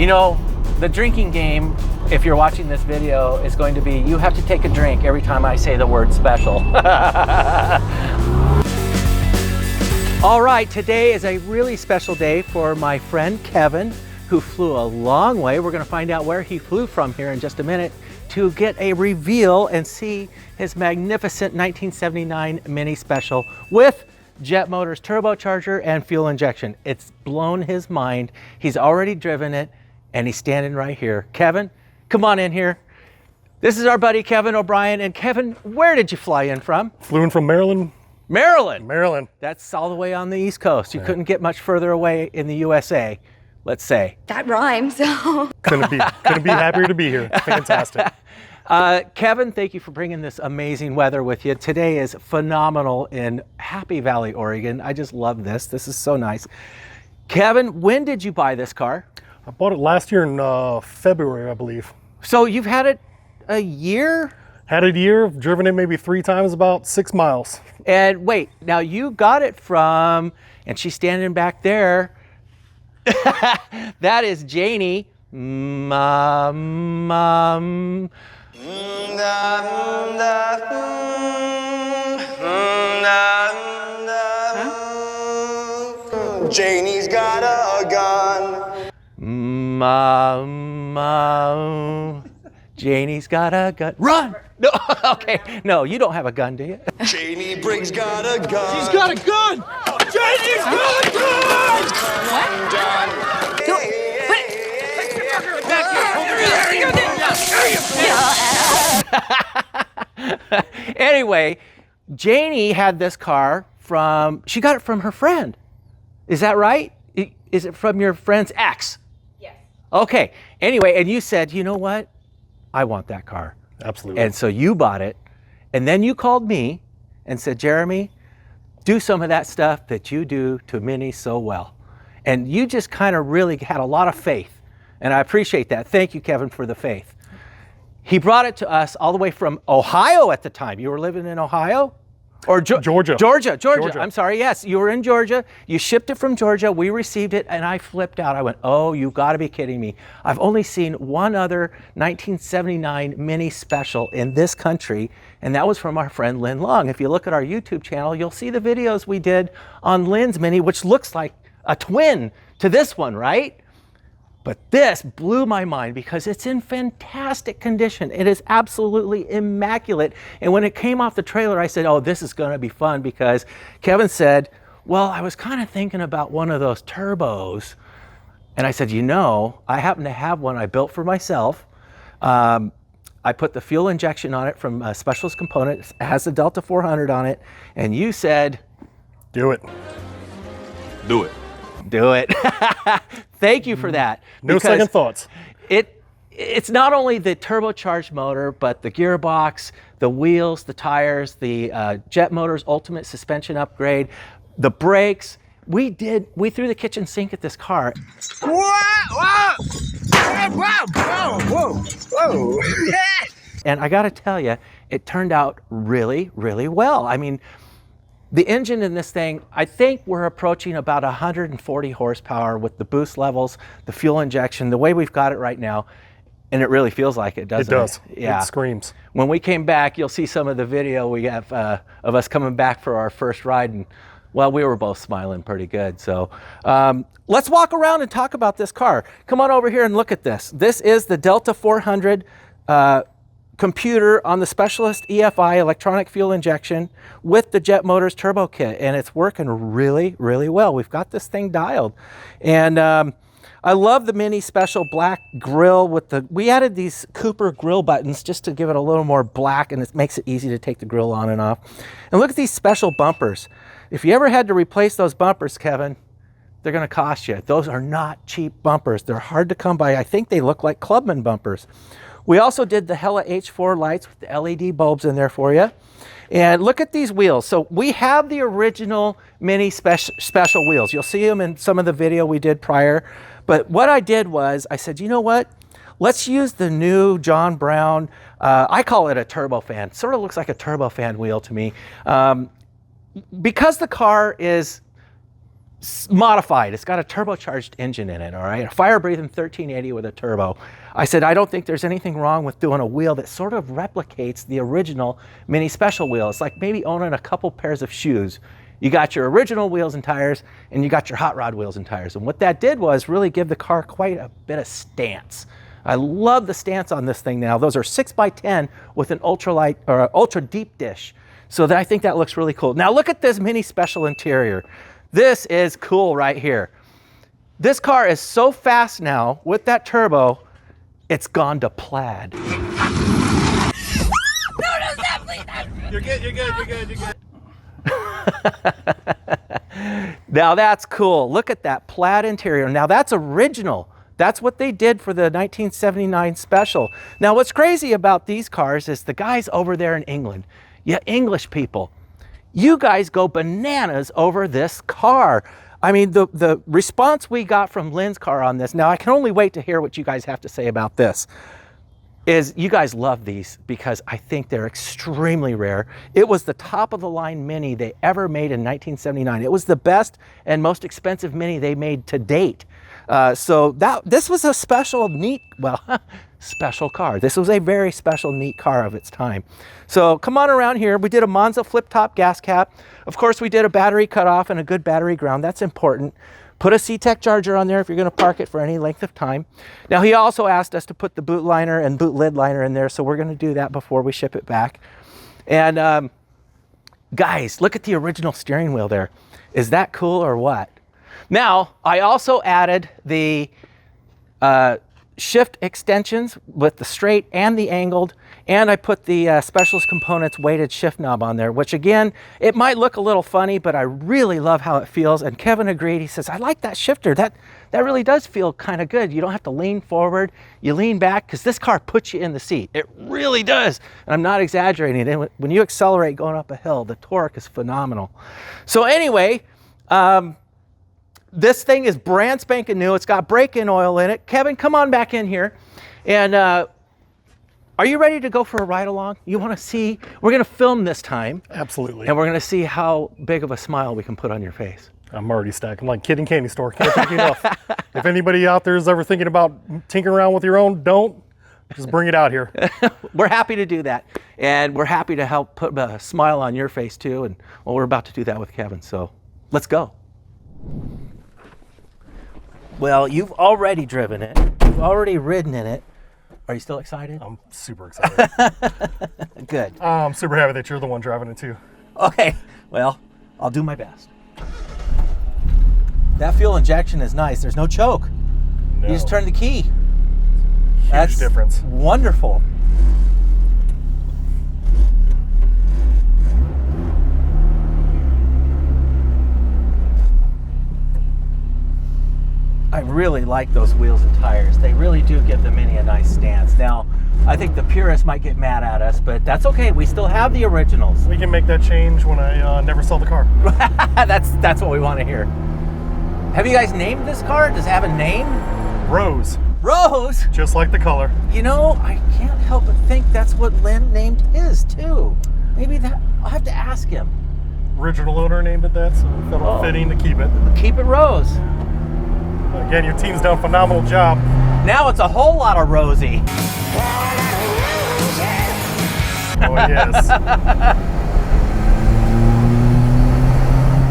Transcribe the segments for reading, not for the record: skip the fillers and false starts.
You know, the drinking game, if you're watching this video, is going to be you have to take a drink every time I say the word special. All right, today is a really special day for my friend Kevin, who flew a long way. We're going to find out where he flew from here in just a minute to get a reveal and see his magnificent 1979 Mini Special with Jet Motors turbocharger and fuel injection. It's blown his mind. He's already driven it and he's standing right here. Kevin, come on in here. This is our buddy Kevin O'Brien. And Kevin, where did you fly in from? Flew in from Maryland. Maryland? Maryland. That's all the way on the East Coast. You couldn't get much further away in the USA, let's say. That rhymes. Couldn't be happier to be here. Fantastic. Kevin, thank you for bringing this amazing weather with you. Today is phenomenal in Happy Valley, Oregon. I just love this. This is so nice. Kevin, when did you buy this car? I bought it last year in February, I believe. So you've had it a year? Had it a year, driven it maybe 3 times, about 6 miles. And wait, now you got it from, and she's standing back there. That is Janie. Janie's got a gun. Janie's got a gun. Run! No, okay. No, you don't have a gun, do you? Janie Briggs got a gun. She's got a gun! Janie's got a gun! Anyway, Janie had this car she got it from her friend. Is that right? Is it from your friend's ex? Yes. Okay. Anyway, and you said, you know what? I want that car. Absolutely. And so you bought it. And then you called me and said, Jeremy, do some of that stuff that you do to Mini so well. And you just kind of really had a lot of faith. And I appreciate that. Thank you, Kevin, for the faith. He brought it to us all the way from Ohio at the time. You were living in Ohio? Or Georgia. Georgia. I'm sorry, yes. You were in Georgia. You shipped it from Georgia. We received it, and I flipped out. I went, oh, you got to be kidding me. I've only seen one other 1979 Mini Special in this country, and that was from our friend Lynn Long. If you look at our YouTube channel, you'll see the videos we did on Lynn's Mini, which looks like a twin to this one, right? But this blew my mind because it's in fantastic condition. It is absolutely immaculate. And when it came off the trailer, I said, oh, this is going to be fun, because Kevin said, well, I was kind of thinking about one of those turbos. And I said, you know, I happen to have one I built for myself. I put the fuel injection on it from Specialist Components. It has the Delta 400 on it. And you said, do it. Do it. Do it. Thank you for that. No second thoughts. It's not only the turbocharged motor, but the gearbox, the wheels, the tires, the Jet Motors Ultimate Suspension Upgrade, the brakes. We threw the kitchen sink at this car. Whoa! And I got to tell you, it turned out really, really well. I mean, the engine in this thing, I think we're approaching about 140 horsepower with the boost levels, the fuel injection, the way we've got it right now. And it really feels like it, doesn't it? It does. Yeah. It screams. When we came back, you'll see some of the video we have of us coming back for our first ride. And, well, we were both smiling pretty good. So let's walk around and talk about this car. Come on over here and look at this. This is the Delta 400 computer on the Specialist EFI electronic fuel injection with the Jet Motors turbo kit, and it's working really, really well. We've got this thing dialed, and I love the Mini Special black grill with we added these Cooper grill buttons just to give it a little more black, and it makes it easy to take the grill on and off. And look at these special bumpers. If you ever had to replace those bumpers, Kevin, they're going to cost you. Those are not cheap bumpers. They're hard to come by. I think they look like Clubman bumpers. We also did the Hella H4 lights with the LED bulbs in there for you. And look at these wheels. So we have the original Mini special wheels. You'll see them in some of the video we did prior. But what I did was I said, you know what? Let's use the new John Brown, I call it a turbofan. Sort of looks like a turbofan wheel to me. Because the car is modified. It's got a turbocharged engine in it, all right? A fire-breathing 1380 with a turbo. I said, I don't think there's anything wrong with doing a wheel that sort of replicates the original Mini Special wheel. It's like maybe owning a couple pairs of shoes. You got your original wheels and tires, and you got your hot rod wheels and tires. And what that did was really give the car quite a bit of stance. I love the stance on this thing now. Those are 6x10 with an ultralight or ultra deep dish. So I think that looks really cool. Now look at this Mini Special interior. This is cool right here. This car is so fast now with that turbo, it's gone to plaid. You're good. Now that's cool. Look at that plaid interior. Now that's original. That's what they did for the 1979 Special. Now what's crazy about these cars is the guys over there in England, yeah, English people, you guys go bananas over this car. I mean, the response we got from Lynn's car on this, now I can only wait to hear what you guys have to say about this, is you guys love these because I think they're extremely rare. It was the top of the line Mini they ever made in 1979. It was the best and most expensive Mini they made to date. So this was a special, neat, well, special car. This was a very special, neat car of its time. So come on around here. We did a Monza flip top gas cap. Of course, we did a battery cutoff and a good battery ground. That's important. Put a C-Tech charger on there if you're going to park it for any length of time. Now, he also asked us to put the boot liner and boot lid liner in there, so we're going to do that before we ship it back. And guys, look at the original steering wheel there. Is that cool or what? Now, I also added the shift extensions with the straight and the angled, and I put the Specialist Components weighted shift knob on there, which again, it might look a little funny, but I really love how it feels. And Kevin agreed. He says, I like that shifter. That really does feel kind of good. You don't have to lean forward. You lean back because this car puts you in the seat. It really does. And I'm not exaggerating. And when you accelerate going up a hill, the torque is phenomenal. So anyway, this thing is brand spanking new. It's got break-in oil in it. Kevin, come on back in here. And are you ready to go for a ride along? You want to see? We're going to film this time. Absolutely. And we're going to see how big of a smile we can put on your face. I'm already stacked. I'm like kid in candy store. Can't take enough. If anybody out there is ever thinking about tinkering around with your own, don't. Just bring it out here. We're happy to do that. And we're happy to help put a smile on your face too. And well, we're about to do that with Kevin. So let's go. Well, you've already driven it. You've already ridden in it. Are you still excited? I'm super excited. Good. I'm super happy that you're the one driving it too. Okay, well, I'll do my best. That fuel injection is nice. There's no choke. No. You just turn the key. Huge difference. Wonderful. I really like those wheels and tires. They really do give the Mini a nice stance. Now, I think the purists might get mad at us, but that's okay. We still have the originals. We can make that change when I never sell the car. That's what we want to hear. Have you guys named this car? Does it have a name? Rose. Rose? Just like the color. You know, I can't help but think that's what Lynn named his too. Maybe that, I'll have to ask him. Original owner named it that, so we felt fitting to keep it. Keep it Rose. Again, your team's done a phenomenal job. Now it's a whole lot of Rosie. Oh, yes.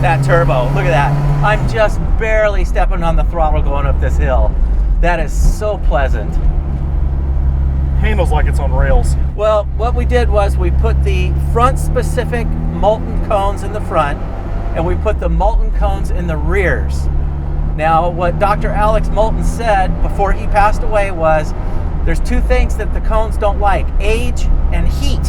That turbo, look at that. I'm just barely stepping on the throttle going up this hill. That is so pleasant. Handles like it's on rails. Well, what we did was we put the front specific molten cones in the front and we put the molten cones in the rears. Now, what Dr. Alex Moulton said before he passed away was there's two things that the cones don't like, age and heat.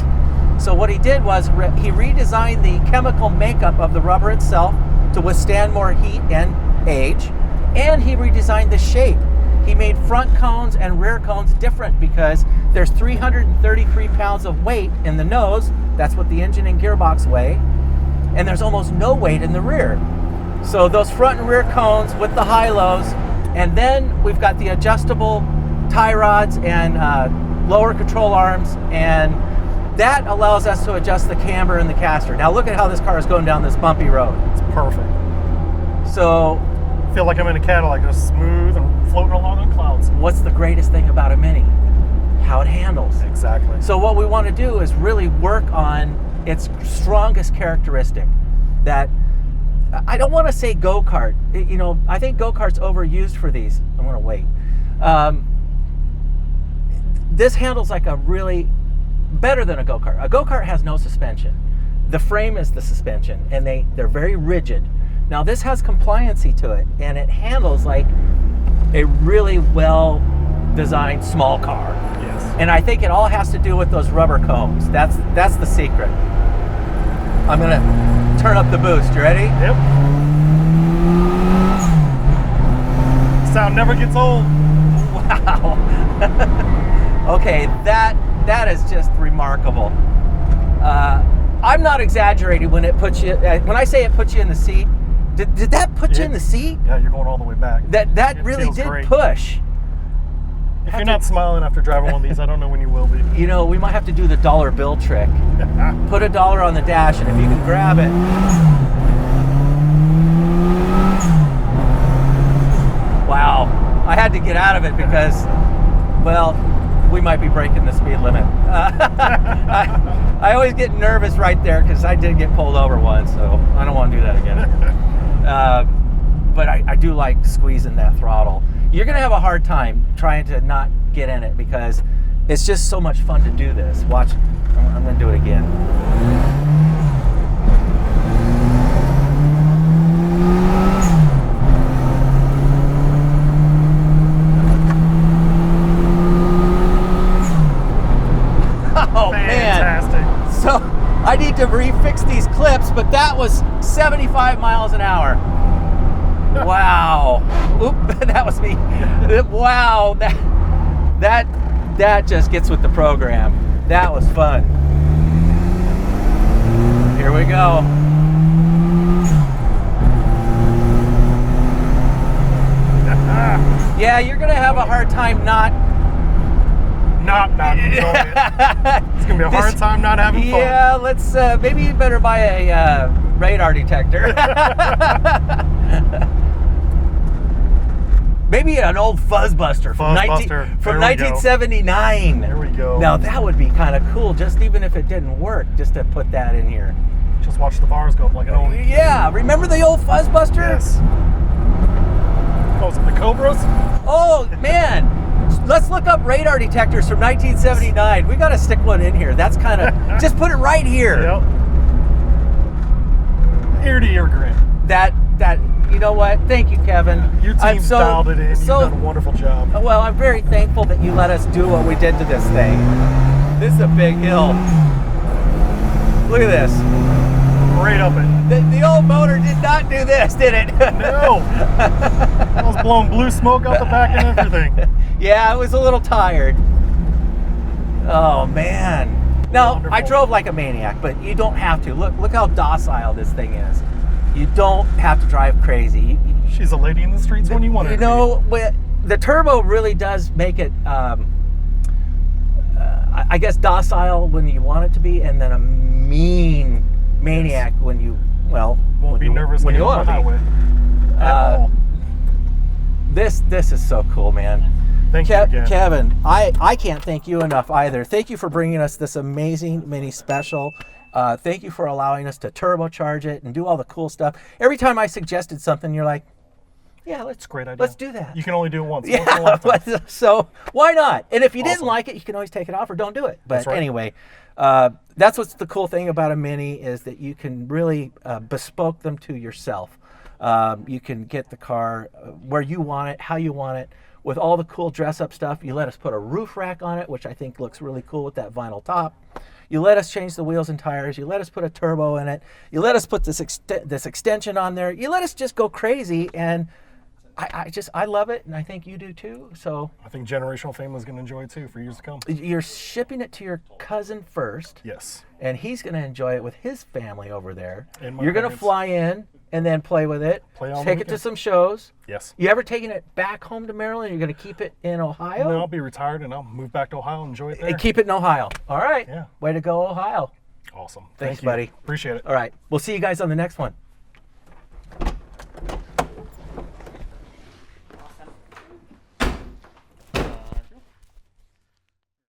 So what he did was he redesigned the chemical makeup of the rubber itself to withstand more heat and age, and he redesigned the shape. He made front cones and rear cones different because there's 333 pounds of weight in the nose, that's what the engine and gearbox weigh, and there's almost no weight in the rear. So those front and rear cones with the high-lows, and then we've got the adjustable tie rods and lower control arms, and that allows us to adjust the camber and the caster. Now look at how this car is going down this bumpy road. It's perfect. So feel like I'm in a Cadillac, just smooth and floating along on clouds. What's the greatest thing about a Mini? How it handles. Exactly. So what we want to do is really work on its strongest characteristic. That, I don't want to say go-kart. You know, I think go-kart's overused for these. I'm going to wait. This handles like a really better than a go-kart. A go-kart has no suspension. The frame is the suspension, and they're very rigid. Now this has compliancy to it, and it handles like a really well-designed small car. Yes. And I think it all has to do with those rubber cones. That's the secret. I'm gonna turn up the boost. You ready? Yep. Sound never gets old. Wow. Okay, that is just remarkable. I'm not exaggerating when it puts you. When I say it puts you in the seat, did that put you in the seat? Yeah, you're going all the way back. That It really feels did great. push. If you're not smiling after driving one of these, I don't know when you will be. You know, we might have to do the dollar bill trick. Put $1 on the dash, and if you can grab it. Wow, I had to get out of it because, well, we might be breaking the speed limit. I always get nervous right there because I did get pulled over once, so I don't want to do that again. But I do like squeezing that throttle. You're going to have a hard time trying to not get in it because it's just so much fun to do this. Watch, I'm going to do it again. Oh, Fantastic. man. So I need to refix these clips, but that was 75 miles an hour. Wow. Oop, that was me. Wow, that just gets with the program. That was fun. Here we go. Yeah, you're gonna have a hard time not enjoying it. It's gonna be a hard time not having fun. Yeah, let's maybe you better buy a radar detector. Maybe an old Fuzzbuster from 1979. There we go. Now that would be kind of cool, just even if it didn't work, just to put that in here. Just watch the bars go up like an old. Yeah, remember the old Fuzzbuster? Yes. Oh, is it the Cobras? Oh man, let's look up radar detectors from 1979. We got to stick one in here. That's kind of just put it right here. Yep. Ear to ear grin. That you know what? Thank you, Kevin. Your team's dialed it in. You've done a wonderful job. Well, I'm very thankful that you let us do what we did to this thing. This is a big hill. Look at this. Right up it. The old motor did not do this, did it? No. I was blowing blue smoke out the back and everything. Yeah, I was a little tired. Oh man. Now, Wonderful. I drove like a maniac, but you don't have to. Look how docile this thing is. You don't have to drive crazy. She's a lady in the streets when you want her. You know, the turbo really does make it, I guess, docile when you want it to be, and then a mean maniac when you, well, Won't be nervous when you getting on want the to be. highway. This is so cool, man. Thank you again. Kevin, I can't thank you enough either. Thank you for bringing us this amazing mini special. Thank you for allowing us to turbocharge it and do all the cool stuff. Every time I suggested something, you're like, yeah, It's a great idea. let's do that. You can only do it once. Yeah, Once in a lifetime. so why not? And if you didn't Awesome. like it, you can always take it off or don't do it. But That's right. anyway, that's what's the cool thing about a Mini is that you can really bespoke them to yourself. You can get the car where you want it, how you want it, with all the cool dress-up stuff. You let us put a roof rack on it, which I think looks really cool with that vinyl top. You let us change the wheels and tires. You let us put a turbo in it. You let us put this extension on there. You let us just go crazy, and I love it, and I think you do too. So I think Generational Family is going to enjoy it too for years to come. you're shipping it to your cousin first, Yes. and he's going to enjoy it with his family over there. And my You're going to parents. fly in and then play with it. Play all Take the it to weekend. some shows. Yes. You ever taken it back home to Maryland? You're going to keep it in Ohio? No, I'll be retired and I'll move back to Ohio and enjoy it there. And keep it in Ohio. All right. Yeah. Way to go, Ohio. Awesome. Thanks, Thank you. buddy. Appreciate it. All right. We'll see you guys on the next one.